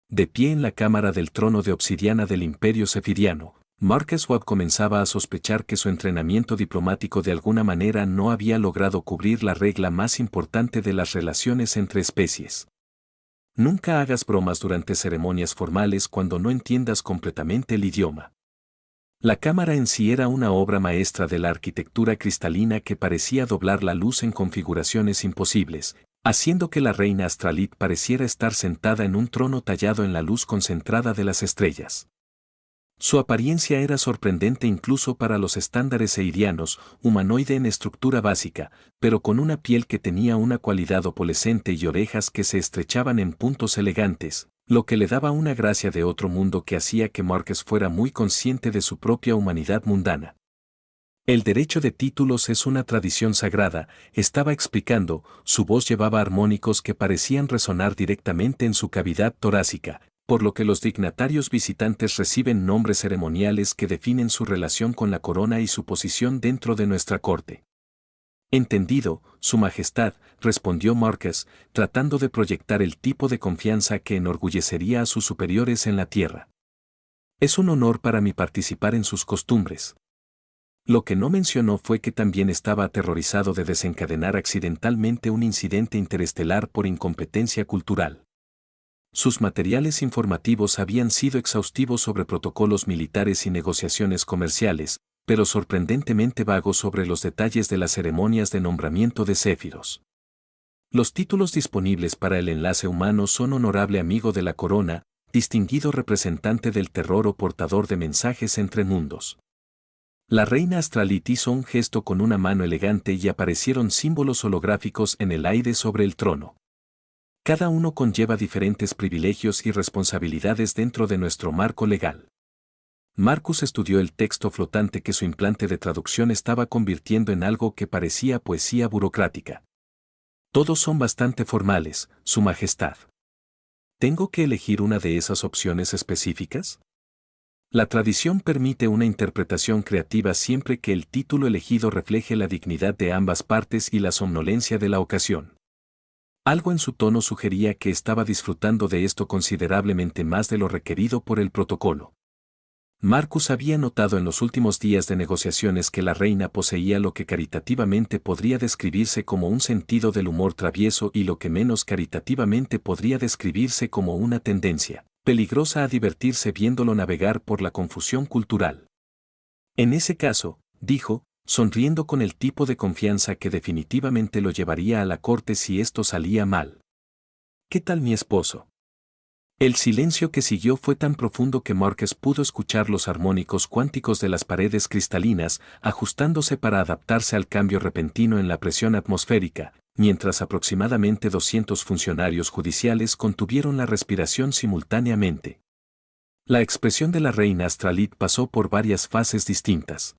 De pie en la cámara del trono de obsidiana del Imperio Sefiriano, Marcus Webb comenzaba a sospechar que su entrenamiento diplomático de alguna manera no había logrado cubrir la regla más importante de las relaciones entre especies. Nunca hagas bromas durante ceremonias formales cuando no entiendas completamente el idioma. La cámara en sí era una obra maestra de la arquitectura cristalina que parecía doblar la luz en configuraciones imposibles, haciendo que la reina Astralit pareciera estar sentada en un trono tallado en la luz concentrada de las estrellas. Su apariencia era sorprendente incluso para los estándares eirianos, humanoide en estructura básica, pero con una piel que tenía una cualidad opalescente y orejas que se estrechaban en puntos elegantes, lo que le daba una gracia de otro mundo que hacía que Marcus fuera muy consciente de su propia humanidad mundana. El derecho de títulos es una tradición sagrada, estaba explicando, su voz llevaba armónicos que parecían resonar directamente en su cavidad torácica, por lo que los dignatarios visitantes reciben nombres ceremoniales que definen su relación con la corona y su posición dentro de nuestra corte. Entendido, Su Majestad, respondió Marcus, tratando de proyectar el tipo de confianza que enorgullecería a sus superiores en la tierra. Es un honor para mí participar en sus costumbres. Lo que no mencionó fue que también estaba aterrorizado de desencadenar accidentalmente un incidente interestelar por incompetencia cultural. Sus materiales informativos habían sido exhaustivos sobre protocolos militares y negociaciones comerciales, pero sorprendentemente vagos sobre los detalles de las ceremonias de nombramiento de céfiros. Los títulos disponibles para el enlace humano son honorable amigo de la corona, distinguido representante del terror o portador de mensajes entre mundos. La reina Astralit hizo un gesto con una mano elegante y aparecieron símbolos holográficos en el aire sobre el trono. Cada uno conlleva diferentes privilegios y responsabilidades dentro de nuestro marco legal. Marcus estudió el texto flotante que su implante de traducción estaba convirtiendo en algo que parecía poesía burocrática. Todos son bastante formales, Su Majestad. ¿Tengo que elegir una de esas opciones específicas? La tradición permite una interpretación creativa siempre que el título elegido refleje la dignidad de ambas partes y la somnolencia de la ocasión. Algo en su tono sugería que estaba disfrutando de esto considerablemente más de lo requerido por el protocolo. Marcus había notado en los últimos días de negociaciones que la reina poseía lo que caritativamente podría describirse como un sentido del humor travieso y lo que menos caritativamente podría describirse como una tendencia peligrosa a divertirse viéndolo navegar por la confusión cultural. En ese caso, dijo, sonriendo con el tipo de confianza que definitivamente lo llevaría a la corte si esto salía mal. ¿Qué tal mi esposo? El silencio que siguió fue tan profundo que Marcus pudo escuchar los armónicos cuánticos de las paredes cristalinas ajustándose para adaptarse al cambio repentino en la presión atmosférica, mientras aproximadamente 200 funcionarios judiciales contuvieron la respiración simultáneamente. La expresión de la reina Astralit pasó por varias fases distintas.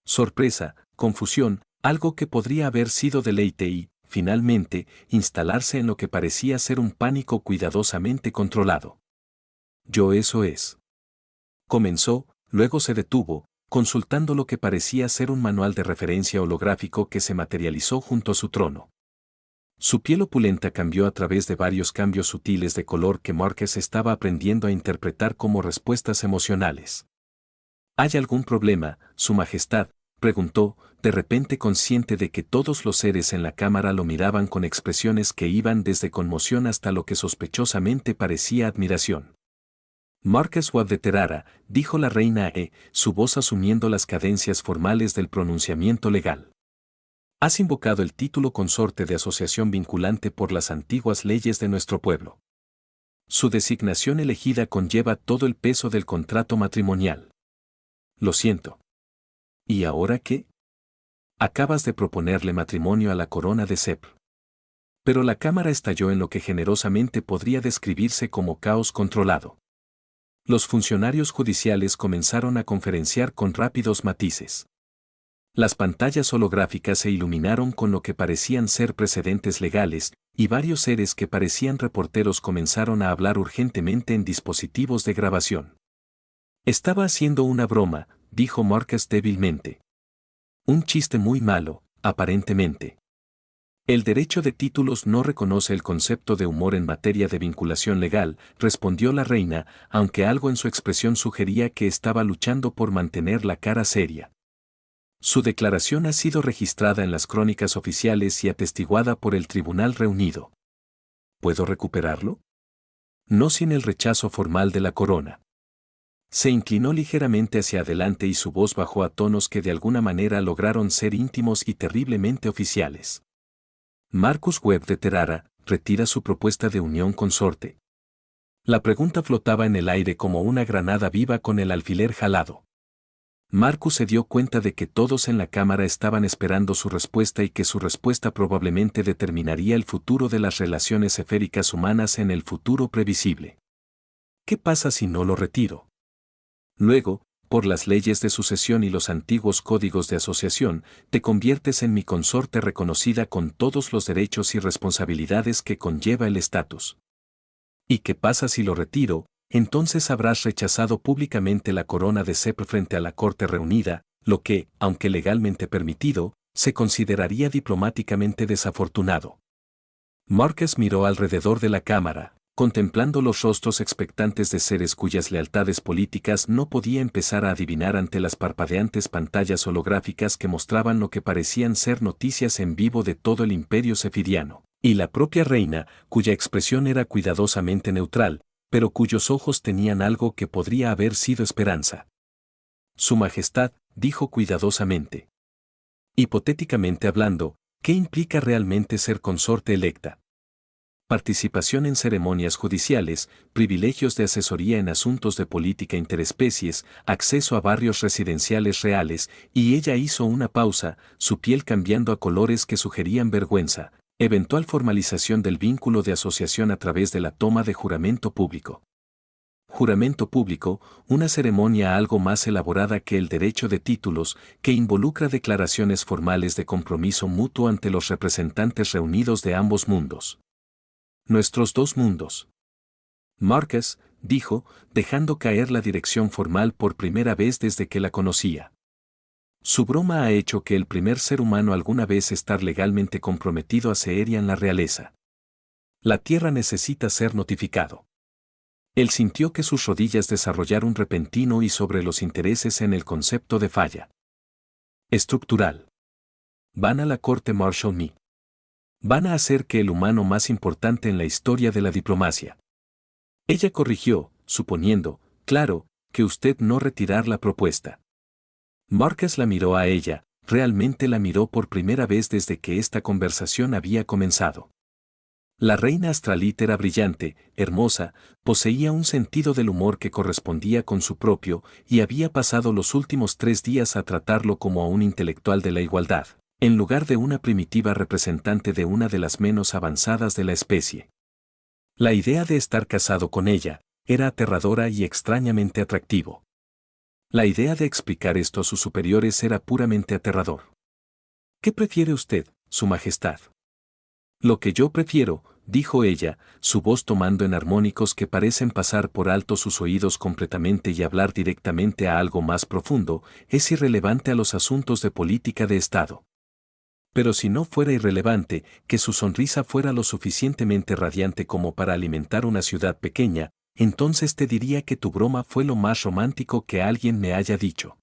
Sorpresa, confusión, algo que podría haber sido deleite y, finalmente, instalarse en lo que parecía ser un pánico cuidadosamente controlado. Eso es. Comenzó, luego se detuvo, consultando lo que parecía ser un manual de referencia holográfico que se materializó junto a su trono. Su piel opulenta cambió a través de varios cambios sutiles de color que Marcus estaba aprendiendo a interpretar como respuestas emocionales. ¿Hay algún problema, Su Majestad?, preguntó, de repente consciente de que todos los seres en la cámara lo miraban con expresiones que iban desde conmoción hasta lo que sospechosamente parecía admiración. Marcus Webb de Terara, dijo la reina su voz asumiendo las cadencias formales del pronunciamiento legal. Has invocado el título consorte de asociación vinculante por las antiguas leyes de nuestro pueblo. Su designación elegida conlleva todo el peso del contrato matrimonial. Lo siento. ¿Y ahora qué? Acabas de proponerle matrimonio a la corona de Sepr. Pero la cámara estalló en lo que generosamente podría describirse como caos controlado. Los funcionarios judiciales comenzaron a conferenciar con rápidos matices. Las pantallas holográficas se iluminaron con lo que parecían ser precedentes legales, y varios seres que parecían reporteros comenzaron a hablar urgentemente en dispositivos de grabación. Estaba haciendo una broma, dijo Marcus débilmente. Un chiste muy malo, aparentemente. El derecho de títulos no reconoce el concepto de humor en materia de vinculación legal, respondió la reina, aunque algo en su expresión sugería que estaba luchando por mantener la cara seria. Su declaración ha sido registrada en las crónicas oficiales y atestiguada por el tribunal reunido. ¿Puedo recuperarlo? No sin el rechazo formal de la corona. Se inclinó ligeramente hacia adelante y su voz bajó a tonos que de alguna manera lograron ser íntimos y terriblemente oficiales. Marcus Webb de Terrara retira su propuesta de unión consorte. La pregunta flotaba en el aire como una granada viva con el alfiler jalado. Marcus se dio cuenta de que todos en la cámara estaban esperando su respuesta y que su respuesta probablemente determinaría el futuro de las relaciones esféricas humanas en el futuro previsible. ¿Qué pasa si no lo retiro? Luego, por las leyes de sucesión y los antiguos códigos de asociación, te conviertes en mi consorte reconocida con todos los derechos y responsabilidades que conlleva el estatus. ¿Y qué pasa si lo retiro? Entonces habrás rechazado públicamente la corona de Sep frente a la corte reunida, lo que, aunque legalmente permitido, se consideraría diplomáticamente desafortunado. Marcus miró alrededor de la cámara, contemplando los rostros expectantes de seres cuyas lealtades políticas no podía empezar a adivinar ante las parpadeantes pantallas holográficas que mostraban lo que parecían ser noticias en vivo de todo el imperio sefiriano, y la propia reina, cuya expresión era cuidadosamente neutral, pero cuyos ojos tenían algo que podría haber sido esperanza. Su Majestad, dijo cuidadosamente. Hipotéticamente hablando, ¿qué implica realmente ser consorte electa? Participación en ceremonias judiciales, privilegios de asesoría en asuntos de política interespecies, acceso a barrios residenciales reales, y ella hizo una pausa, su piel cambiando a colores que sugerían vergüenza, eventual formalización del vínculo de asociación a través de la toma de juramento público. Juramento público, una ceremonia algo más elaborada que el derecho de títulos, que involucra declaraciones formales de compromiso mutuo ante los representantes reunidos de ambos mundos. Nuestros dos mundos. Marcus, dijo, dejando caer la dirección formal por primera vez desde que la conocía. Su broma ha hecho que el primer ser humano alguna vez estar legalmente comprometido a Seeria en la realeza. La tierra necesita ser notificado. Él sintió que sus rodillas desarrollaron un repentino y sobre los intereses en el concepto de falla estructural. Van a la corte Marshall Me. Van a hacer que el humano más importante en la historia de la diplomacia. Ella corrigió, suponiendo, claro, que usted no retirar la propuesta. Marcus la miró a ella, realmente la miró por primera vez desde que esta conversación había comenzado. La reina Astralit era brillante, hermosa, poseía un sentido del humor que correspondía con su propio, y había pasado los últimos 3 días a tratarlo como a un intelectual de la igualdad, en lugar de una primitiva representante de una de las menos avanzadas de la especie. La idea de estar casado con ella era aterradora y extrañamente atractivo. La idea de explicar esto a sus superiores era puramente aterrador. ¿Qué prefiere usted, Su Majestad? Lo que yo prefiero, dijo ella, su voz tomando en armónicos que parecen pasar por alto sus oídos completamente y hablar directamente a algo más profundo, es irrelevante a los asuntos de política de Estado. Pero si no fuera irrelevante, que su sonrisa fuera lo suficientemente radiante como para alimentar una ciudad pequeña, entonces te diría que tu broma fue lo más romántico que alguien me haya dicho.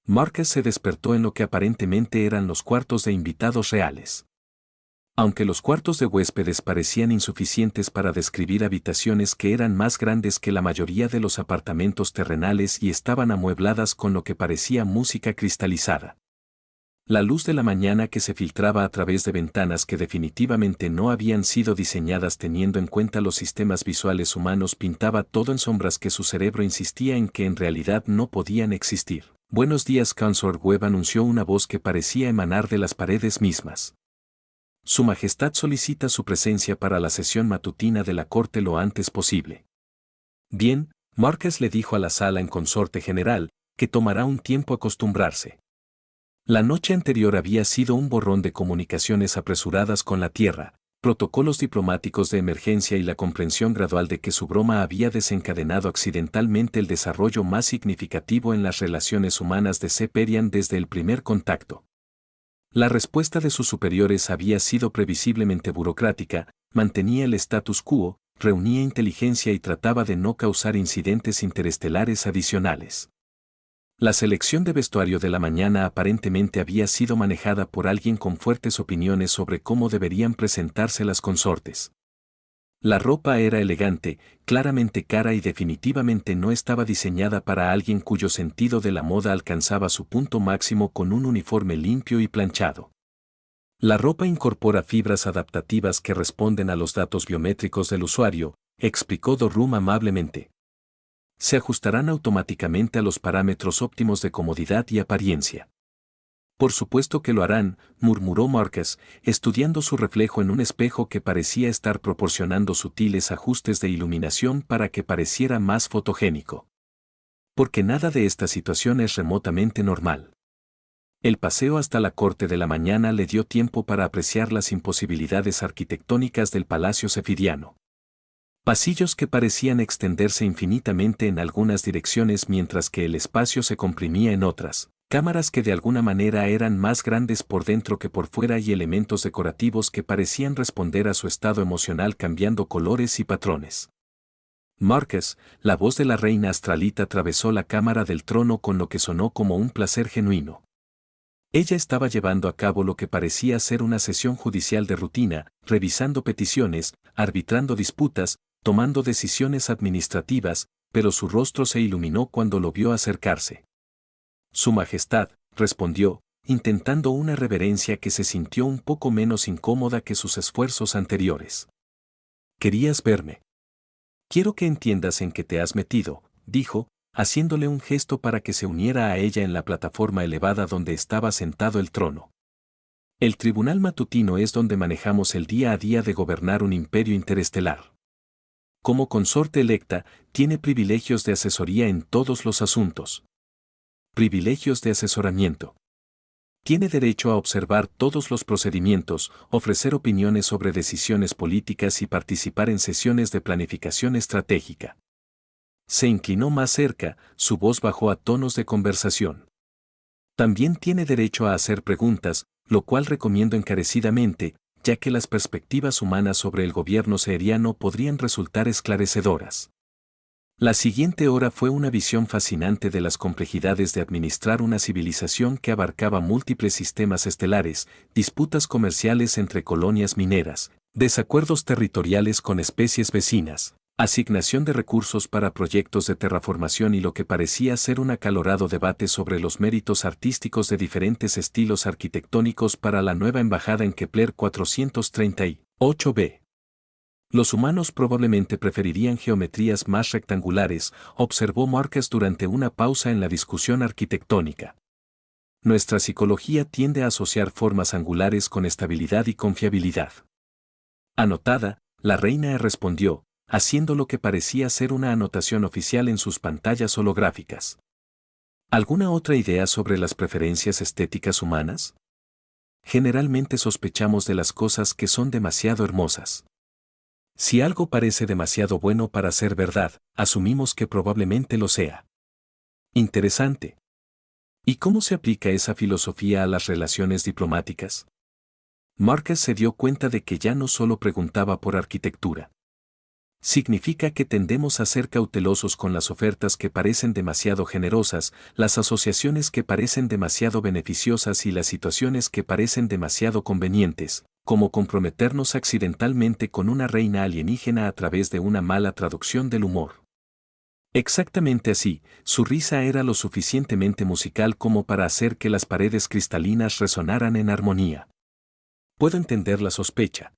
Marcus se despertó en lo que aparentemente eran los cuartos de invitados reales. Aunque los cuartos de huéspedes parecían insuficientes para describir habitaciones que eran más grandes que la mayoría de los apartamentos terrenales y estaban amuebladas con lo que parecía música cristalizada. La luz de la mañana que se filtraba a través de ventanas que definitivamente no habían sido diseñadas teniendo en cuenta los sistemas visuales humanos pintaba todo en sombras que su cerebro insistía en que en realidad no podían existir. Buenos días, Consort Webb, anunció una voz que parecía emanar de las paredes mismas. Su Majestad solicita su presencia para la sesión matutina de la corte lo antes posible. Bien, Marcus le dijo a la sala en consorte general, que tomará un tiempo acostumbrarse. La noche anterior había sido un borrón de comunicaciones apresuradas con la Tierra, protocolos diplomáticos de emergencia y la comprensión gradual de que su broma había desencadenado accidentalmente el desarrollo más significativo en las relaciones humanas de Seperian desde el primer contacto. La respuesta de sus superiores había sido previsiblemente burocrática, mantenía el status quo, reunía inteligencia y trataba de no causar incidentes interestelares adicionales. La selección de vestuario de la mañana aparentemente había sido manejada por alguien con fuertes opiniones sobre cómo deberían presentarse las consortes. La ropa era elegante, claramente cara y definitivamente no estaba diseñada para alguien cuyo sentido de la moda alcanzaba su punto máximo con un uniforme limpio y planchado. La ropa incorpora fibras adaptativas que responden a los datos biométricos del usuario, explicó Dorum amablemente. Se ajustarán automáticamente a los parámetros óptimos de comodidad y apariencia. Por supuesto que lo harán, murmuró Marcus, estudiando su reflejo en un espejo que parecía estar proporcionando sutiles ajustes de iluminación para que pareciera más fotogénico. Porque nada de esta situación es remotamente normal. El paseo hasta la corte de la mañana le dio tiempo para apreciar las imposibilidades arquitectónicas del palacio sefidiano. Pasillos que parecían extenderse infinitamente en algunas direcciones mientras que el espacio se comprimía en otras. Cámaras que de alguna manera eran más grandes por dentro que por fuera y elementos decorativos que parecían responder a su estado emocional cambiando colores y patrones. Marcus, la voz de la reina astralita atravesó la cámara del trono con lo que sonó como un placer genuino. Ella estaba llevando a cabo lo que parecía ser una sesión judicial de rutina, revisando peticiones, arbitrando disputas, tomando decisiones administrativas, pero su rostro se iluminó cuando lo vio acercarse. Su Majestad, respondió, intentando una reverencia que se sintió un poco menos incómoda que sus esfuerzos anteriores. ¿Querías verme? Quiero que entiendas en qué te has metido, dijo, haciéndole un gesto para que se uniera a ella en la plataforma elevada donde estaba sentado el trono. El tribunal matutino es donde manejamos el día a día de gobernar un imperio interestelar. Como consorte electa, tiene privilegios de asesoría en todos los asuntos. Privilegios de asesoramiento. Tiene derecho a observar todos los procedimientos, ofrecer opiniones sobre decisiones políticas y participar en sesiones de planificación estratégica. Se inclinó más cerca, su voz bajó a tonos de conversación. También tiene derecho a hacer preguntas, lo cual recomiendo encarecidamente, ya que las perspectivas humanas sobre el gobierno seheriano podrían resultar esclarecedoras. La siguiente hora fue una visión fascinante de las complejidades de administrar una civilización que abarcaba múltiples sistemas estelares, disputas comerciales entre colonias mineras, desacuerdos territoriales con especies vecinas, asignación de recursos para proyectos de terraformación y lo que parecía ser un acalorado debate sobre los méritos artísticos de diferentes estilos arquitectónicos para la nueva embajada en Kepler 438b. Los humanos probablemente preferirían geometrías más rectangulares, observó Marcus durante una pausa en la discusión arquitectónica. Nuestra psicología tiende a asociar formas angulares con estabilidad y confiabilidad. Anotada, la reina respondió, haciendo lo que parecía ser una anotación oficial en sus pantallas holográficas. ¿Alguna otra idea sobre las preferencias estéticas humanas? Generalmente sospechamos de las cosas que son demasiado hermosas. Si algo parece demasiado bueno para ser verdad, asumimos que probablemente lo sea. Interesante. ¿Y cómo se aplica esa filosofía a las relaciones diplomáticas? Marcus se dio cuenta de que ya no solo preguntaba por arquitectura. Significa que tendemos a ser cautelosos con las ofertas que parecen demasiado generosas, las asociaciones que parecen demasiado beneficiosas y las situaciones que parecen demasiado convenientes, como comprometernos accidentalmente con una reina alienígena a través de una mala traducción del humor. Exactamente así, su risa era lo suficientemente musical como para hacer que las paredes cristalinas resonaran en armonía. Puedo entender la sospecha.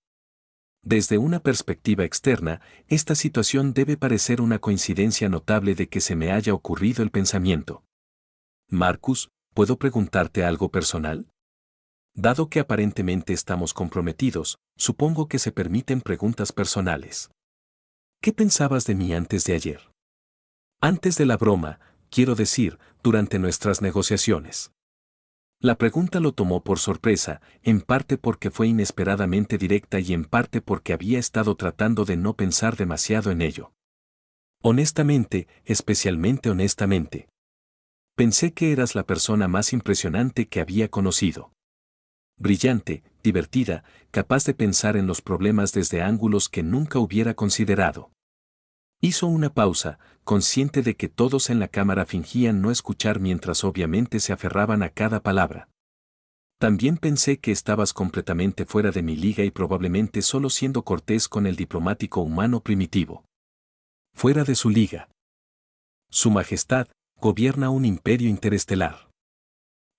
Desde una perspectiva externa, esta situación debe parecer una coincidencia notable de que se me haya ocurrido el pensamiento. Marcus, ¿puedo preguntarte algo personal? Dado que aparentemente estamos comprometidos, supongo que se permiten preguntas personales. ¿Qué pensabas de mí antes de ayer? Antes de la broma, quiero decir, durante nuestras negociaciones. La pregunta lo tomó por sorpresa, en parte porque fue inesperadamente directa y en parte porque había estado tratando de no pensar demasiado en ello. Honestamente, especialmente honestamente. Pensé que eras la persona más impresionante que había conocido. Brillante, divertida, capaz de pensar en los problemas desde ángulos que nunca hubiera considerado. Hizo una pausa, consciente de que todos en la cámara fingían no escuchar mientras obviamente se aferraban a cada palabra. También pensé que estabas completamente fuera de mi liga y probablemente solo siendo cortés con el diplomático humano primitivo. Fuera de su liga. Su Majestad gobierna un imperio interestelar.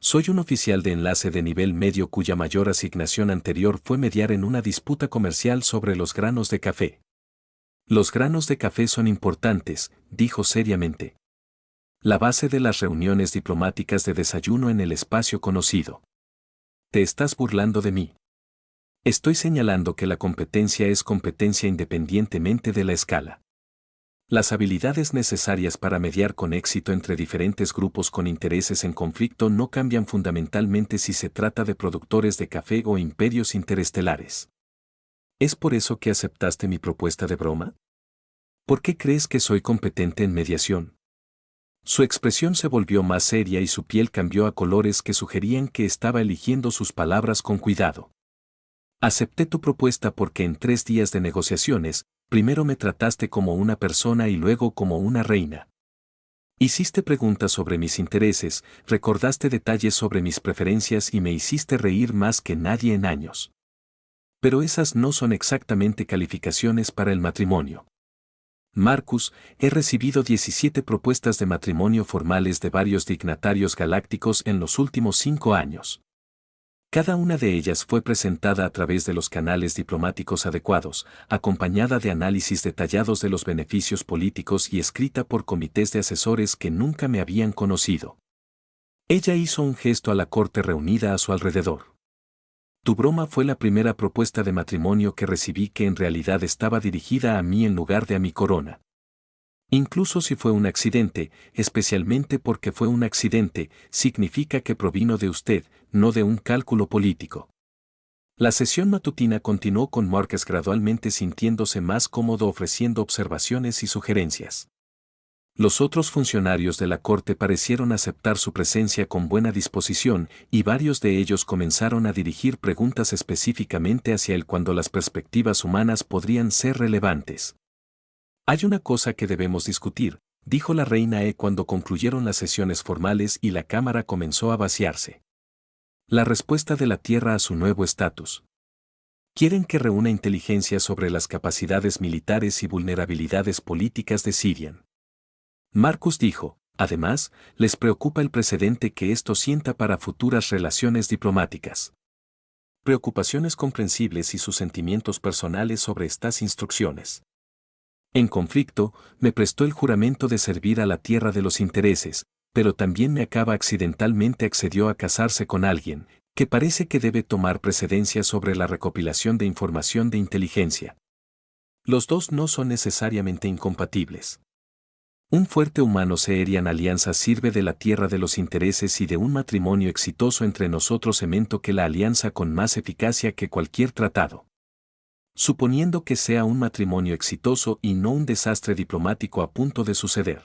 Soy un oficial de enlace de nivel medio cuya mayor asignación anterior fue mediar en una disputa comercial sobre los granos de café. Los granos de café son importantes, dijo seriamente. La base de las reuniones diplomáticas de desayuno en el espacio conocido. ¿Te estás burlando de mí? Estoy señalando que la competencia es competencia independientemente de la escala. Las habilidades necesarias para mediar con éxito entre diferentes grupos con intereses en conflicto no cambian fundamentalmente si se trata de productores de café o imperios interestelares. ¿Es por eso que aceptaste mi propuesta de broma? ¿Por qué crees que soy competente en mediación? Su expresión se volvió más seria y su piel cambió a colores que sugerían que estaba eligiendo sus palabras con cuidado. Acepté tu propuesta porque en 3 días de negociaciones, primero me trataste como una persona y luego como una reina. Hiciste preguntas sobre mis intereses, recordaste detalles sobre mis preferencias y me hiciste reír más que nadie en años. Pero esas no son exactamente calificaciones para el matrimonio. Marcus, he recibido 17 propuestas de matrimonio formales de varios dignatarios galácticos en los últimos 5 años. Cada una de ellas fue presentada a través de los canales diplomáticos adecuados, acompañada de análisis detallados de los beneficios políticos y escrita por comités de asesores que nunca me habían conocido. Ella hizo un gesto a la corte reunida a su alrededor. Tu broma fue la primera propuesta de matrimonio que recibí que en realidad estaba dirigida a mí en lugar de a mi corona. Incluso si fue un accidente, especialmente porque fue un accidente, significa que provino de usted, no de un cálculo político. La sesión matutina continuó con Marcus gradualmente sintiéndose más cómodo ofreciendo observaciones y sugerencias. Los otros funcionarios de la corte parecieron aceptar su presencia con buena disposición y varios de ellos comenzaron a dirigir preguntas específicamente hacia él cuando las perspectivas humanas podrían ser relevantes. Hay una cosa que debemos discutir, dijo la reina cuando concluyeron las sesiones formales y la cámara comenzó a vaciarse. La respuesta de la Tierra a su nuevo estatus. Quieren que reúna inteligencia sobre las capacidades militares y vulnerabilidades políticas de Sirian. Marcus dijo, además, les preocupa el precedente que esto sienta para futuras relaciones diplomáticas. Preocupaciones comprensibles y sus sentimientos personales sobre estas instrucciones. En conflicto, me prestó el juramento de servir a la tierra de los intereses, pero también me acaba accidentalmente accedió a casarse con alguien, que parece que debe tomar precedencia sobre la recopilación de información de inteligencia. Los dos no son necesariamente incompatibles. Un fuerte humano Seerian alianza sirve de la tierra de los intereses y de un matrimonio exitoso entre nosotros cemento que la alianza con más eficacia que cualquier tratado. Suponiendo que sea un matrimonio exitoso y no un desastre diplomático a punto de suceder.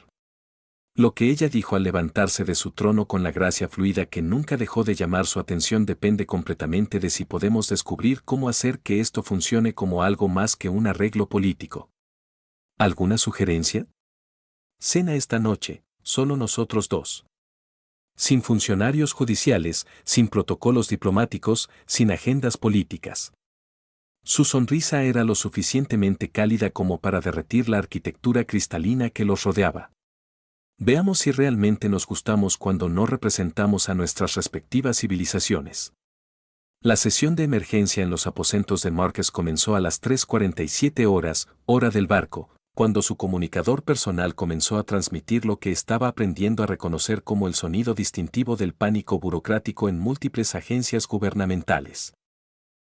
Lo que ella dijo al levantarse de su trono con la gracia fluida que nunca dejó de llamar su atención depende completamente de si podemos descubrir cómo hacer que esto funcione como algo más que un arreglo político. ¿Alguna sugerencia? Cena esta noche, solo nosotros dos. Sin funcionarios judiciales, sin protocolos diplomáticos, sin agendas políticas. Su sonrisa era lo suficientemente cálida como para derretir la arquitectura cristalina que los rodeaba. Veamos si realmente nos gustamos cuando no representamos a nuestras respectivas civilizaciones. La sesión de emergencia en los aposentos de Marcus comenzó a las 3:47 horas, hora del barco, cuando su comunicador personal comenzó a transmitir lo que estaba aprendiendo a reconocer como el sonido distintivo del pánico burocrático en múltiples agencias gubernamentales.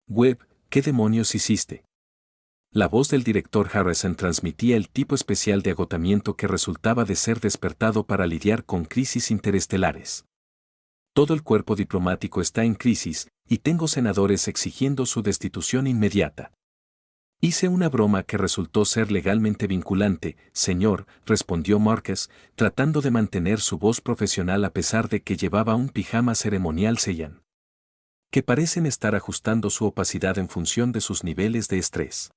Webb, ¿qué demonios hiciste? La voz del director Harrison transmitía el tipo especial de agotamiento que resultaba de ser despertado para lidiar con crisis interestelares. Todo el cuerpo diplomático está en crisis, y tengo senadores exigiendo su destitución inmediata. Hice una broma que resultó ser legalmente vinculante, señor, respondió Marcus, tratando de mantener su voz profesional a pesar de que llevaba un pijama ceremonial Seiyan. que parecen estar ajustando su opacidad en función de sus niveles de estrés.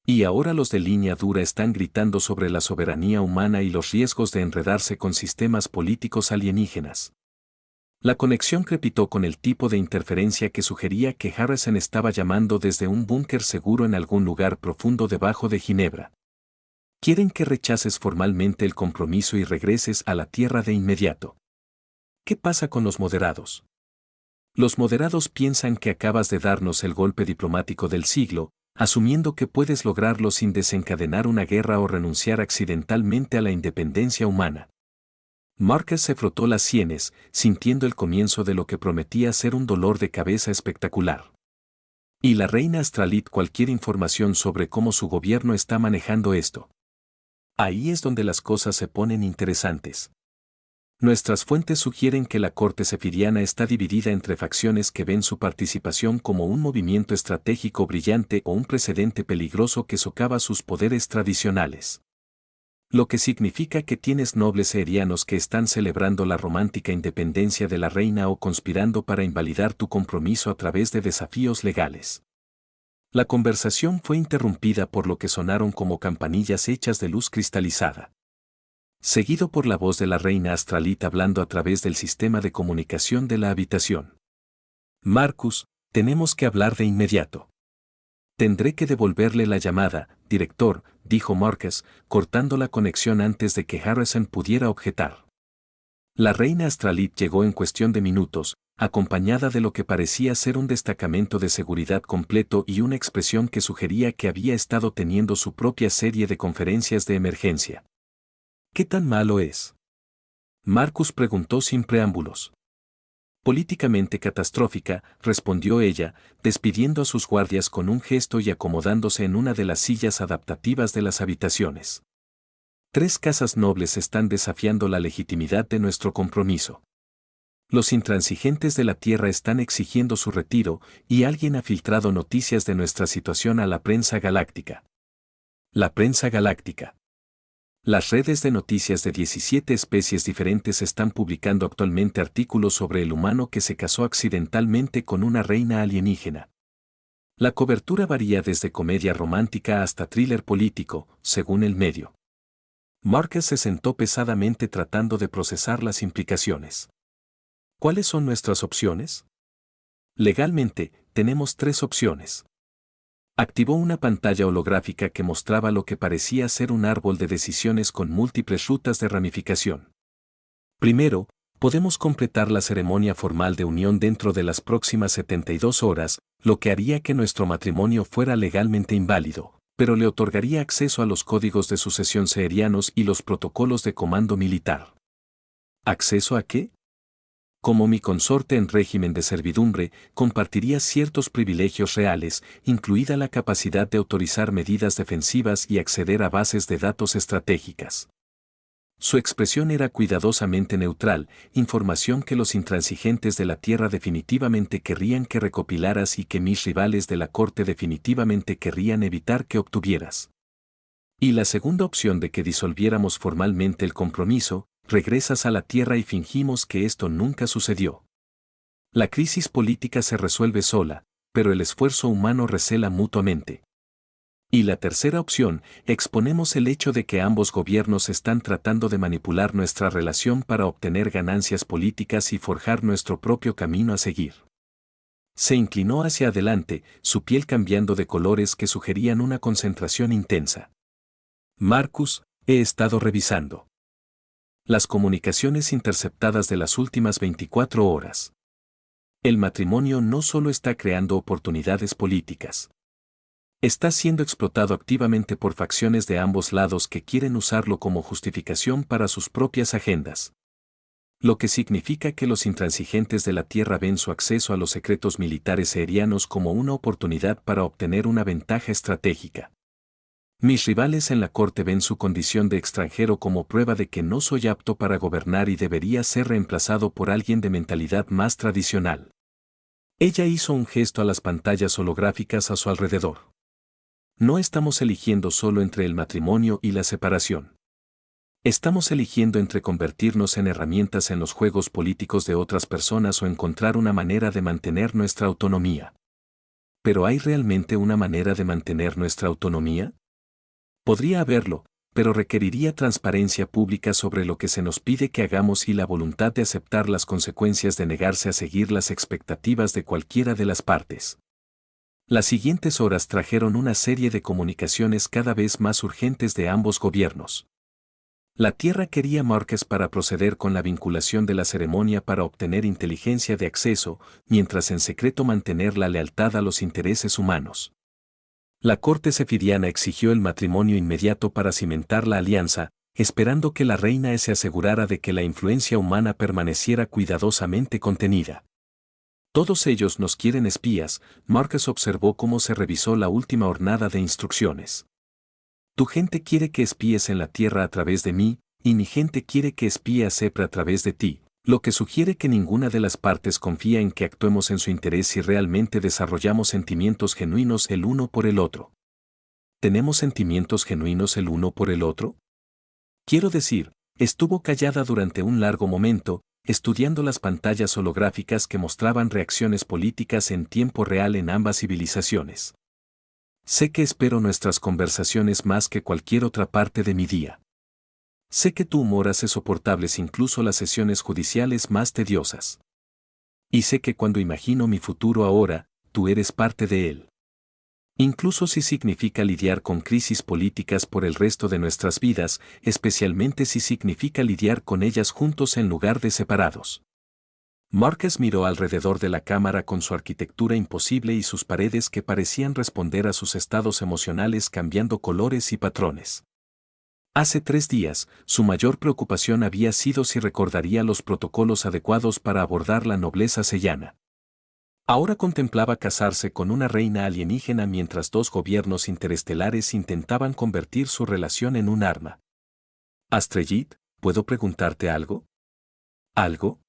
Y ahora los de línea dura están gritando sobre la soberanía humana y los riesgos de enredarse con sistemas políticos alienígenas. La conexión crepitó con el tipo de interferencia que sugería que Harrison estaba llamando desde un búnker seguro en algún lugar profundo debajo de Ginebra. Quieren que rechaces formalmente el compromiso y regreses a la Tierra de inmediato. ¿Qué pasa con los moderados? Los moderados piensan que acabas de darnos el golpe diplomático del siglo, asumiendo que puedes lograrlo sin desencadenar una guerra o renunciar accidentalmente a la independencia humana. Marcus se frotó las sienes, sintiendo el comienzo de lo que prometía ser un dolor de cabeza espectacular. Y la reina Astralit cualquier información sobre cómo su gobierno está manejando esto. Ahí es donde las cosas se ponen interesantes. Nuestras fuentes sugieren que la corte sefiriana está dividida entre facciones que ven su participación como un movimiento estratégico brillante o un precedente peligroso que socava sus poderes tradicionales. Lo que significa que tienes nobles sefirianos que están celebrando la romántica independencia de la reina o conspirando para invalidar tu compromiso a través de desafíos legales. La conversación fue interrumpida por lo que sonaron como campanillas hechas de luz cristalizada. Seguido por la voz de la reina Astralit hablando a través del sistema de comunicación de la habitación. Marcus, tenemos que hablar de inmediato. Tendré que devolverle la llamada, director, dijo Marcus, cortando la conexión antes de que Harrison pudiera objetar. La reina Astralit llegó en cuestión de minutos, acompañada de lo que parecía ser un destacamento de seguridad completo y una expresión que sugería que había estado teniendo su propia serie de conferencias de emergencia. ¿Qué tan malo es? Marcus preguntó sin preámbulos. Políticamente catastrófica, respondió ella, despidiendo a sus guardias con un gesto y acomodándose en una de las sillas adaptativas de las habitaciones. 3 casas nobles están desafiando la legitimidad de nuestro compromiso. Los intransigentes de la Tierra están exigiendo su retiro y alguien ha filtrado noticias de nuestra situación a la prensa galáctica. La prensa galáctica. Las redes de noticias de 17 especies diferentes están publicando actualmente artículos sobre el humano que se casó accidentalmente con una reina alienígena. La cobertura varía desde comedia romántica hasta thriller político, según el medio. Marcus se sentó pesadamente tratando de procesar las implicaciones. ¿Cuáles son nuestras opciones? Legalmente, tenemos 3 opciones. Activó una pantalla holográfica que mostraba lo que parecía ser un árbol de decisiones con múltiples rutas de ramificación. Primero, podemos completar la ceremonia formal de unión dentro de las próximas 72 horas, lo que haría que nuestro matrimonio fuera legalmente inválido, pero le otorgaría acceso a los códigos de sucesión seferianos y los protocolos de comando militar. ¿Acceso a qué? Como mi consorte en régimen de servidumbre, compartiría ciertos privilegios reales, incluida la capacidad de autorizar medidas defensivas y acceder a bases de datos estratégicas. Su expresión era cuidadosamente neutral, información que los intransigentes de la Tierra definitivamente querrían que recopilaras y que mis rivales de la corte definitivamente querrían evitar que obtuvieras. Y la segunda opción de que disolviéramos formalmente el compromiso, regresas a la Tierra y fingimos que esto nunca sucedió. La crisis política se resuelve sola, pero el esfuerzo humano recela mutuamente. Y la tercera opción, exponemos el hecho de que ambos gobiernos están tratando de manipular nuestra relación para obtener ganancias políticas y forjar nuestro propio camino a seguir. Se inclinó hacia adelante, su piel cambiando de colores que sugerían una concentración intensa. Marcus, he estado revisando las comunicaciones interceptadas de las últimas 24 horas. El matrimonio no solo está creando oportunidades políticas. Está siendo explotado activamente por facciones de ambos lados que quieren usarlo como justificación para sus propias agendas. Lo que significa que los intransigentes de la Tierra ven su acceso a los secretos militares seferianos como una oportunidad para obtener una ventaja estratégica. Mis rivales en la corte ven su condición de extranjero como prueba de que no soy apto para gobernar y debería ser reemplazado por alguien de mentalidad más tradicional. Ella hizo un gesto a las pantallas holográficas a su alrededor. No estamos eligiendo solo entre el matrimonio y la separación. Estamos eligiendo entre convertirnos en herramientas en los juegos políticos de otras personas o encontrar una manera de mantener nuestra autonomía. ¿Pero hay realmente una manera de mantener nuestra autonomía? Podría haberlo, pero requeriría transparencia pública sobre lo que se nos pide que hagamos y la voluntad de aceptar las consecuencias de negarse a seguir las expectativas de cualquiera de las partes. Las siguientes horas trajeron una serie de comunicaciones cada vez más urgentes de ambos gobiernos. La Tierra quería Márquez para proceder con la vinculación de la ceremonia para obtener inteligencia de acceso, mientras en secreto mantener la lealtad a los intereses humanos. La corte sefiriana exigió el matrimonio inmediato para cimentar la alianza, esperando que la reina se asegurara de que la influencia humana permaneciera cuidadosamente contenida. Todos ellos nos quieren espías, Márquez observó cómo se revisó la última hornada de instrucciones. Tu gente quiere que espíes en la tierra a través de mí, y mi gente quiere que espíe a Sepra a través de ti, lo que sugiere que ninguna de las partes confía en que actuemos en su interés si realmente desarrollamos sentimientos genuinos el uno por el otro. ¿Tenemos sentimientos genuinos el uno por el otro? Quiero decir, estuvo callada durante un largo momento, estudiando las pantallas holográficas que mostraban reacciones políticas en tiempo real en ambas civilizaciones. Sé que espero nuestras conversaciones más que cualquier otra parte de mi día. Sé que tu humor hace soportables incluso las sesiones judiciales más tediosas. Y sé que cuando imagino mi futuro ahora, tú eres parte de él. Incluso si significa lidiar con crisis políticas por el resto de nuestras vidas, especialmente si significa lidiar con ellas juntos en lugar de separados. Márquez miró alrededor de la cámara con su arquitectura imposible y sus paredes que parecían responder a sus estados emocionales cambiando colores y patrones. Hace 3 días, su mayor preocupación había sido si recordaría los protocolos adecuados para abordar la nobleza sellana. Ahora contemplaba casarse con una reina alienígena mientras 2 gobiernos interestelares intentaban convertir su relación en un arma. Astrellit, ¿puedo preguntarte algo? ¿Algo?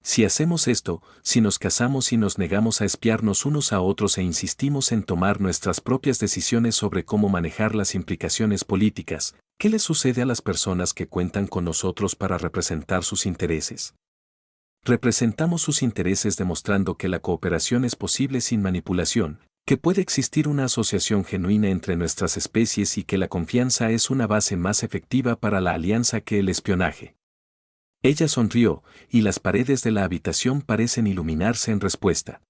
Si hacemos esto, si nos casamos y nos negamos a espiarnos unos a otros e insistimos en tomar nuestras propias decisiones sobre cómo manejar las implicaciones políticas, ¿qué les sucede a las personas que cuentan con nosotros para representar sus intereses? Representamos sus intereses demostrando que la cooperación es posible sin manipulación, que puede existir una asociación genuina entre nuestras especies y que la confianza es una base más efectiva para la alianza que el espionaje. Ella sonrió, y las paredes de la habitación parecen iluminarse en respuesta.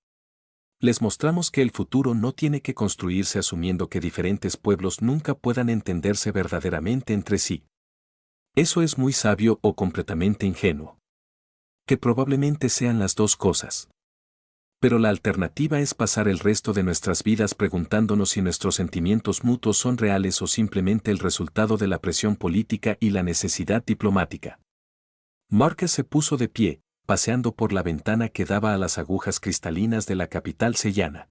Les mostramos que el futuro no tiene que construirse asumiendo que diferentes pueblos nunca puedan entenderse verdaderamente entre sí. Eso es muy sabio o completamente ingenuo. Que probablemente sean las 2 cosas. Pero la alternativa es pasar el resto de nuestras vidas preguntándonos si nuestros sentimientos mutuos son reales o simplemente el resultado de la presión política y la necesidad diplomática. Márquez se puso de pie, paseando por la ventana que daba a las agujas cristalinas de la capital sellana.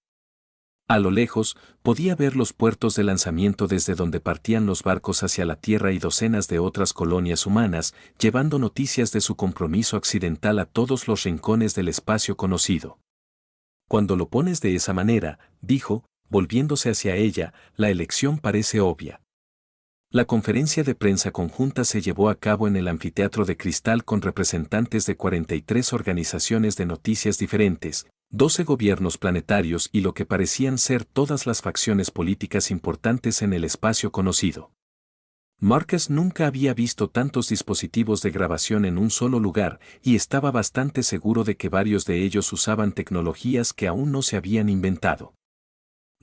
A lo lejos, podía ver los puertos de lanzamiento desde donde partían los barcos hacia la Tierra y docenas de otras colonias humanas, llevando noticias de su compromiso accidental a todos los rincones del espacio conocido. Cuando lo pones de esa manera, dijo, volviéndose hacia ella, la elección parece obvia. La conferencia de prensa conjunta se llevó a cabo en el anfiteatro de cristal con representantes de 43 organizaciones de noticias diferentes, 12 gobiernos planetarios y lo que parecían ser todas las facciones políticas importantes en el espacio conocido. Márquez nunca había visto tantos dispositivos de grabación en un solo lugar y estaba bastante seguro de que varios de ellos usaban tecnologías que aún no se habían inventado.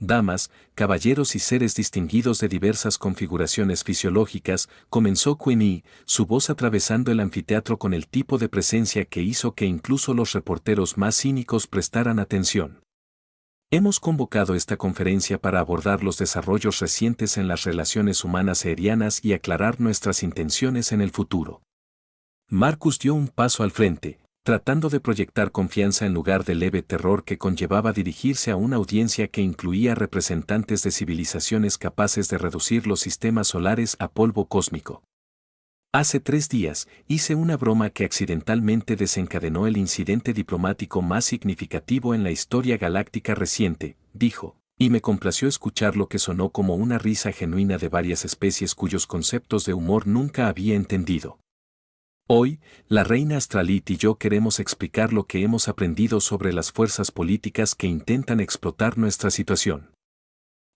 Damas, caballeros y seres distinguidos de diversas configuraciones fisiológicas, comenzó Queenie, su voz atravesando el anfiteatro con el tipo de presencia que hizo que incluso los reporteros más cínicos prestaran atención. Hemos convocado esta conferencia para abordar los desarrollos recientes en las relaciones humanas aerianas y aclarar nuestras intenciones en el futuro. Marcus dio un paso al frente, tratando de proyectar confianza en lugar del leve terror que conllevaba dirigirse a una audiencia que incluía representantes de civilizaciones capaces de reducir los sistemas solares a polvo cósmico. Hace 3 días, hice una broma que accidentalmente desencadenó el incidente diplomático más significativo en la historia galáctica reciente, dijo, Y me complació escuchar lo que sonó como una risa genuina de varias especies cuyos conceptos de humor nunca había entendido. Hoy, la reina Astralit y yo queremos explicar lo que hemos aprendido sobre las fuerzas políticas que intentan explotar nuestra situación.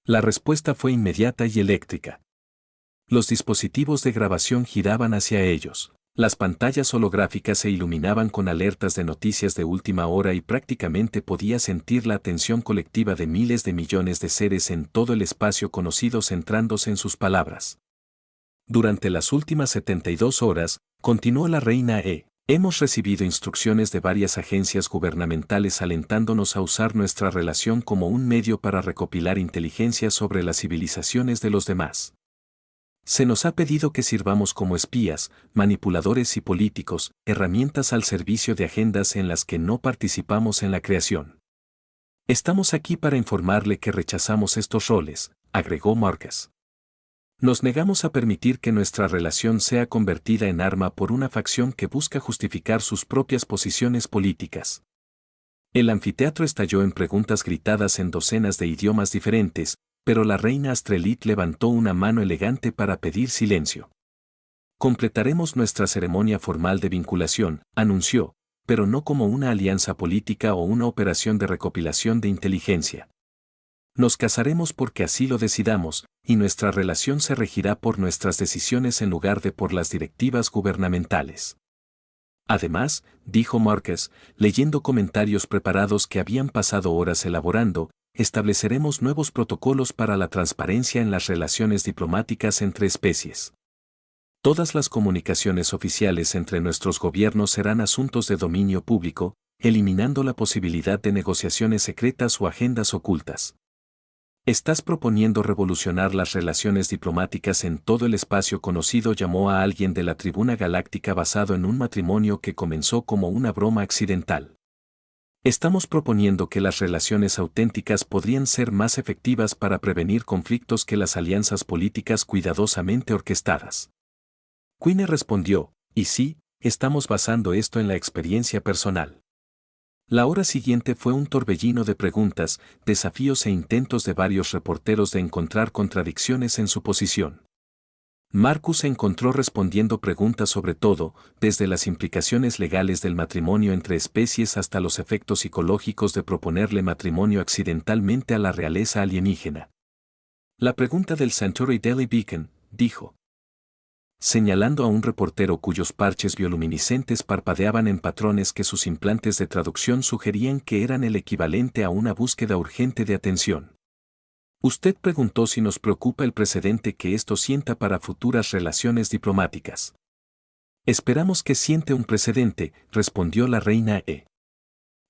La respuesta fue inmediata y eléctrica. Los dispositivos de grabación giraban hacia ellos. Las pantallas holográficas se iluminaban con alertas de noticias de última hora y prácticamente podía sentir la atención colectiva de miles de millones de seres en todo el espacio conocido centrándose en sus palabras. Durante las últimas 72 horas, continuó la reina hemos recibido instrucciones de varias agencias gubernamentales alentándonos a usar nuestra relación como un medio para recopilar inteligencia sobre las civilizaciones de los demás. Se nos ha pedido que sirvamos como espías, manipuladores y políticos, herramientas al servicio de agendas en las que no participamos en la creación. Estamos aquí para informarle que rechazamos estos roles, agregó Marquez. Nos negamos a permitir que nuestra relación sea convertida en arma por una facción que busca justificar sus propias posiciones políticas. El anfiteatro estalló en preguntas gritadas en docenas de idiomas diferentes, pero la reina Astralit levantó una mano elegante para pedir silencio. Completaremos nuestra ceremonia formal de vinculación, anunció, pero no como una alianza política o una operación de recopilación de inteligencia. Nos casaremos porque así lo decidamos, y nuestra relación se regirá por nuestras decisiones en lugar de por las directivas gubernamentales. Además, dijo Marquez, leyendo comentarios preparados que habían pasado horas elaborando, estableceremos nuevos protocolos para la transparencia en las relaciones diplomáticas entre especies. Todas las comunicaciones oficiales entre nuestros gobiernos serán asuntos de dominio público, eliminando la posibilidad de negociaciones secretas o agendas ocultas. Estás proponiendo revolucionar las relaciones diplomáticas en todo el espacio conocido, llamó a alguien de la Tribuna Galáctica basado en un matrimonio que comenzó como una broma accidental. Estamos proponiendo que las relaciones auténticas podrían ser más efectivas para prevenir conflictos que las alianzas políticas cuidadosamente orquestadas. Quine respondió, y sí, estamos basando esto en la experiencia personal. La hora siguiente fue un torbellino de preguntas, desafíos e intentos de varios reporteros de encontrar contradicciones en su posición. Marcus se encontró respondiendo preguntas sobre todo, desde las implicaciones legales del matrimonio entre especies hasta los efectos psicológicos de proponerle matrimonio accidentalmente a la realeza alienígena. La pregunta del Centauri Daily Beacon, dijo, señalando a un reportero cuyos parches bioluminiscentes parpadeaban en patrones que sus implantes de traducción sugerían que eran el equivalente a una búsqueda urgente de atención. Usted preguntó si nos preocupa el precedente que esto sienta para futuras relaciones diplomáticas. Esperamos que siente un precedente, respondió la reina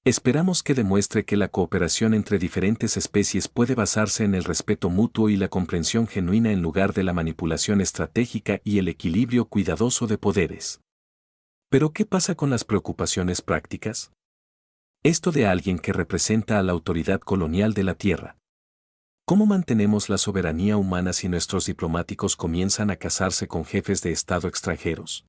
Esperamos que demuestre que la cooperación entre diferentes especies puede basarse en el respeto mutuo y la comprensión genuina en lugar de la manipulación estratégica y el equilibrio cuidadoso de poderes. ¿Pero qué pasa con las preocupaciones prácticas? Esto de alguien que representa a la autoridad colonial de la Tierra. ¿Cómo mantenemos la soberanía humana si nuestros diplomáticos comienzan a casarse con jefes de Estado extranjeros?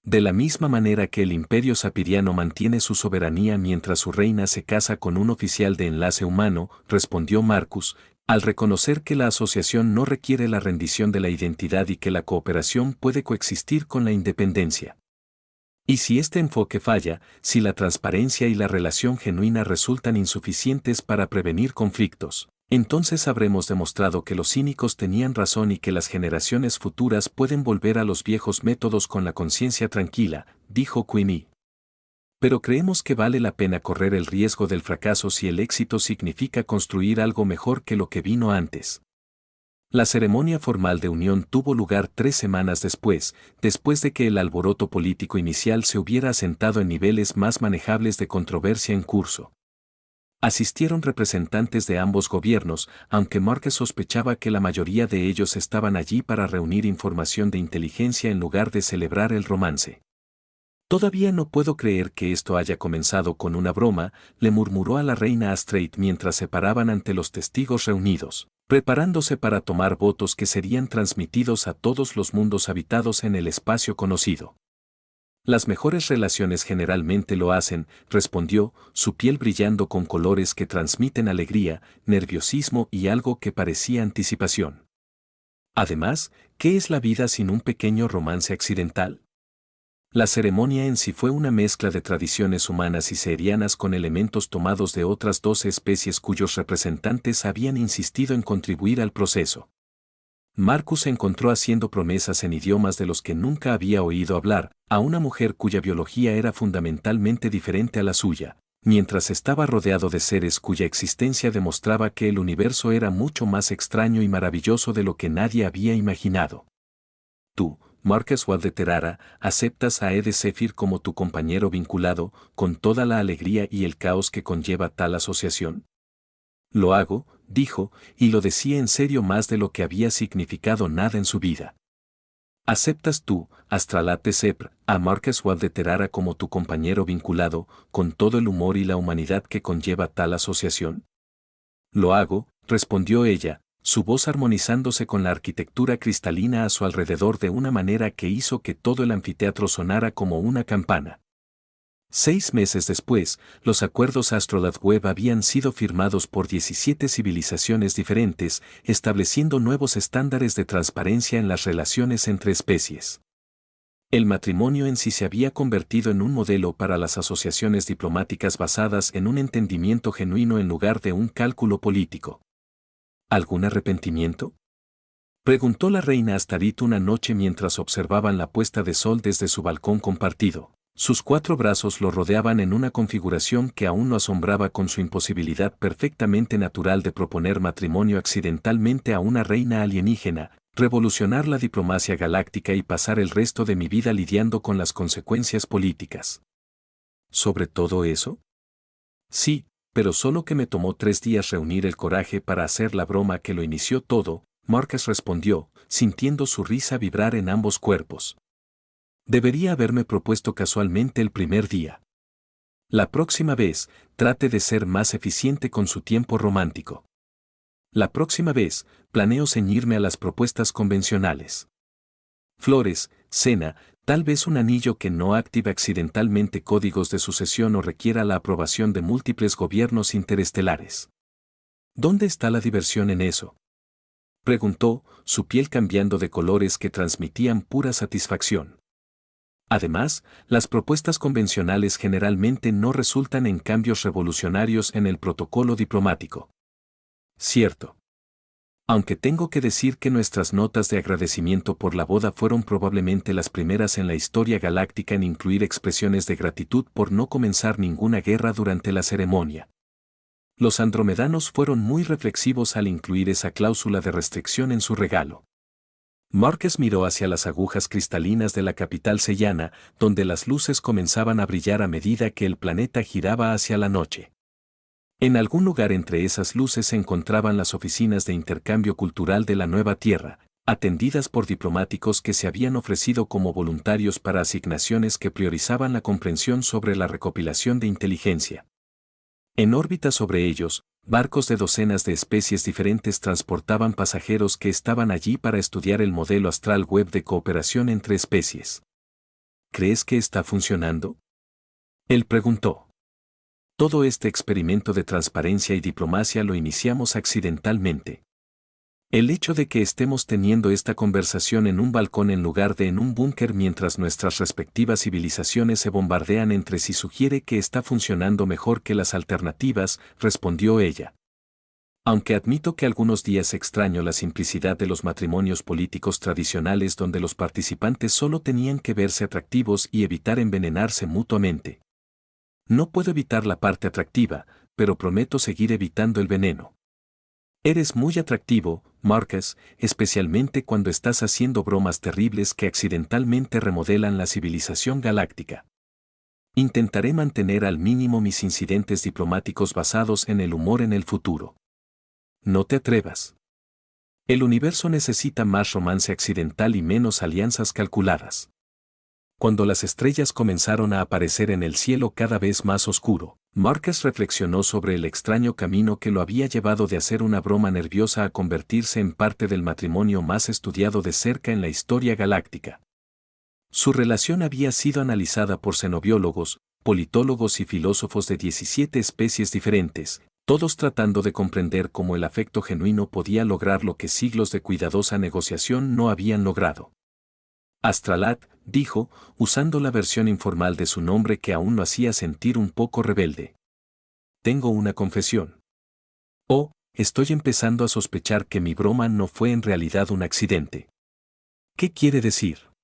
De la misma manera que el imperio sapiriano mantiene su soberanía mientras su reina se casa con un oficial de enlace humano, respondió Marcus, al reconocer que la asociación no requiere la rendición de la identidad y que la cooperación puede coexistir con la independencia. Y si este enfoque falla, si la transparencia y la relación genuina resultan insuficientes para prevenir conflictos, entonces habremos demostrado que los cínicos tenían razón y que las generaciones futuras pueden volver a los viejos métodos con la conciencia tranquila, dijo Queenie. Pero creemos que vale la pena correr el riesgo del fracaso si el éxito significa construir algo mejor que lo que vino antes. La ceremonia formal de unión tuvo lugar 3 semanas después de que el alboroto político inicial se hubiera asentado en niveles más manejables de controversia en curso. Asistieron representantes de ambos gobiernos, aunque Marquez sospechaba que la mayoría de ellos estaban allí para reunir información de inteligencia en lugar de celebrar el romance. Todavía no puedo creer que esto haya comenzado con una broma, le murmuró a la reina Astrid mientras se paraban ante los testigos reunidos, preparándose para tomar votos que serían transmitidos a todos los mundos habitados en el espacio conocido. Las mejores relaciones generalmente lo hacen, respondió, su piel brillando con colores que transmiten alegría, nerviosismo y algo que parecía anticipación. Además, ¿qué es la vida sin un pequeño romance accidental? La ceremonia en sí fue una mezcla de tradiciones humanas y seherianas con elementos tomados de otras 12 especies cuyos representantes habían insistido en contribuir al proceso. Marcus se encontró haciendo promesas en idiomas de los que nunca había oído hablar, a una mujer cuya biología era fundamentalmente diferente a la suya, mientras estaba rodeado de seres cuya existencia demostraba que el universo era mucho más extraño y maravilloso de lo que nadie había imaginado. Tú, Marcus Wald de Terara, aceptas a Ede Zephyr como tu compañero vinculado, con toda la alegría y el caos que conlleva tal asociación. Lo hago, dijo, y lo decía en serio más de lo que había significado nada en su vida. ¿Aceptas tú, Astralate Sepr, a Marcus Wald de Terara como tu compañero vinculado, con todo el humor y la humanidad que conlleva tal asociación? Lo hago, respondió ella, su voz armonizándose con la arquitectura cristalina a su alrededor de una manera que hizo que todo el anfiteatro sonara como una campana. 6 meses después, los acuerdos Astrolabe Web habían sido firmados por 17 civilizaciones diferentes, estableciendo nuevos estándares de transparencia en las relaciones entre especies. El matrimonio en sí se había convertido en un modelo para las asociaciones diplomáticas basadas en un entendimiento genuino en lugar de un cálculo político. ¿Algún arrepentimiento?, preguntó la reina Astarit una noche mientras observaban la puesta de sol desde su balcón compartido. Sus 4 brazos lo rodeaban en una configuración que aún lo asombraba con su imposibilidad perfectamente natural de proponer matrimonio accidentalmente a una reina alienígena, revolucionar la diplomacia galáctica y pasar el resto de mi vida lidiando con las consecuencias políticas. ¿Sobre todo eso? Sí, pero solo que me tomó 3 días reunir el coraje para hacer la broma que lo inició todo, Marcus respondió, sintiendo su risa vibrar en ambos cuerpos. Debería haberme propuesto casualmente el primer día. La próxima vez, trate de ser más eficiente con su tiempo romántico. La próxima vez, planeo ceñirme a las propuestas convencionales. Flores, cena, tal vez un anillo que no active accidentalmente códigos de sucesión o requiera la aprobación de múltiples gobiernos interestelares. ¿Dónde está la diversión en eso?, preguntó, su piel cambiando de colores que transmitían pura satisfacción. Además, las propuestas convencionales generalmente no resultan en cambios revolucionarios en el protocolo diplomático. Cierto. Aunque tengo que decir que nuestras notas de agradecimiento por la boda fueron probablemente las primeras en la historia galáctica en incluir expresiones de gratitud por no comenzar ninguna guerra durante la ceremonia. Los andromedanos fueron muy reflexivos al incluir esa cláusula de restricción en su regalo. Marcus miró hacia las agujas cristalinas de la capital seyana, donde las luces comenzaban a brillar a medida que el planeta giraba hacia la noche. En algún lugar entre esas luces se encontraban las oficinas de intercambio cultural de la Nueva Tierra, atendidas por diplomáticos que se habían ofrecido como voluntarios para asignaciones que priorizaban la comprensión sobre la recopilación de inteligencia. En órbita sobre ellos, barcos de docenas de especies diferentes transportaban pasajeros que estaban allí para estudiar el modelo astral web de cooperación entre especies. ¿Crees que está funcionando?, él preguntó. Todo este experimento de transparencia y diplomacia lo iniciamos accidentalmente. El hecho de que estemos teniendo esta conversación en un balcón en lugar de en un búnker mientras nuestras respectivas civilizaciones se bombardean entre sí sugiere que está funcionando mejor que las alternativas, respondió ella. Aunque admito que algunos días extraño la simplicidad de los matrimonios políticos tradicionales donde los participantes solo tenían que verse atractivos y evitar envenenarse mutuamente. No puedo evitar la parte atractiva, pero prometo seguir evitando el veneno. Eres muy atractivo, Marcus, especialmente cuando estás haciendo bromas terribles que accidentalmente remodelan la civilización galáctica. Intentaré mantener al mínimo mis incidentes diplomáticos basados en el humor en el futuro. No te atrevas. El universo necesita más romance accidental y menos alianzas calculadas. Cuando las estrellas comenzaron a aparecer en el cielo cada vez más oscuro, Marcus reflexionó sobre el extraño camino que lo había llevado de hacer una broma nerviosa a convertirse en parte del matrimonio más estudiado de cerca en la historia galáctica. Su relación había sido analizada por xenobiólogos, politólogos y filósofos de 17 especies diferentes, todos tratando de comprender cómo el afecto genuino podía lograr lo que siglos de cuidadosa negociación no habían logrado. Astralat, dijo, usando la versión informal de su nombre que aún lo hacía sentir un poco rebelde. Tengo una confesión. Oh, estoy empezando a sospechar que mi broma no fue en realidad un accidente. ¿Qué quiere decir?